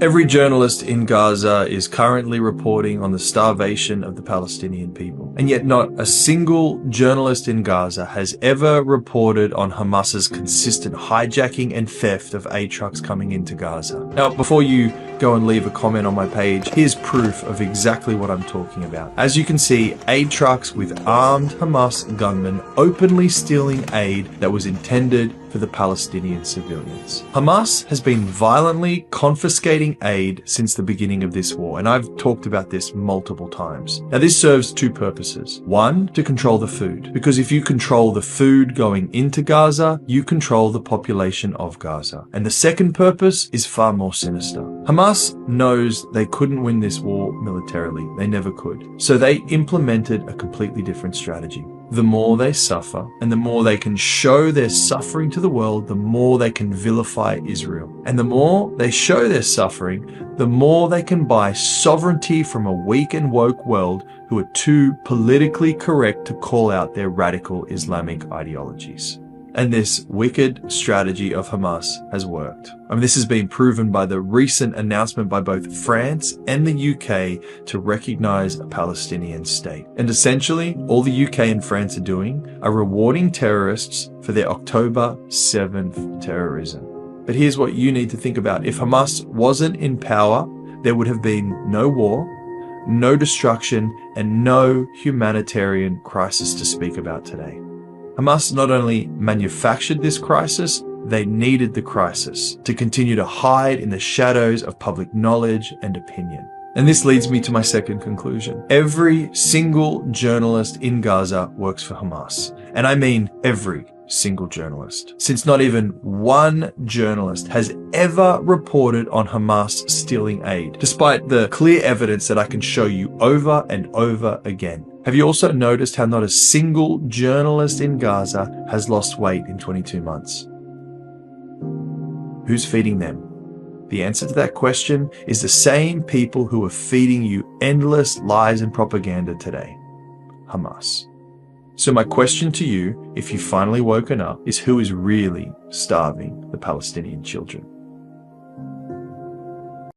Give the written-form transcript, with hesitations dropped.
Every journalist in Gaza is currently reporting on the starvation of the Palestinian people. And yet not a single journalist in Gaza has ever reported on Hamas's consistent hijacking and theft of aid trucks coming into Gaza. Now, before you go and leave a comment on my page, here's proof of exactly what I'm talking about. As you can see, aid trucks with armed Hamas gunmen openly stealing aid that was intended for the Palestinian civilians. Hamas has been violently confiscating aid since the beginning of this war, and I've talked about this multiple times. Now, this serves two purposes. One, to control the food, because if you control the food going into Gaza, you control the population of Gaza. And the second purpose is far more sinister. Hamas knows they couldn't win this war militarily. They never could. So they implemented a completely different strategy. The more they suffer and the more they can show their suffering to the world, the more they can vilify Israel. And the more they show their suffering, the more they can buy sovereignty from a weak and woke world who are too politically correct to call out their radical Islamic ideologies. And this wicked strategy of Hamas has worked. I mean, this has been proven by the recent announcement by both France and the UK to recognize a Palestinian state. And essentially, all the UK and France are doing are rewarding terrorists for their October 7th terrorism. But here's what you need to think about. If Hamas wasn't in power, there would have been no war, no destruction, and no humanitarian crisis to speak about today. Hamas not only manufactured this crisis, they needed the crisis to continue to hide in the shadows of public knowledge and opinion. And this leads me to my second conclusion. Every single journalist in Gaza works for Hamas. And I mean every single journalist. Since not even one journalist has ever reported on Hamas stealing aid, despite the clear evidence that I can show you over and over again. Have you also noticed how not a single journalist in Gaza has lost weight in 22 months? Who's feeding them? The answer to that question is the same people who are feeding you endless lies and propaganda today. Hamas. So my question to you, if you've finally woken up, is who is really starving the Palestinian children?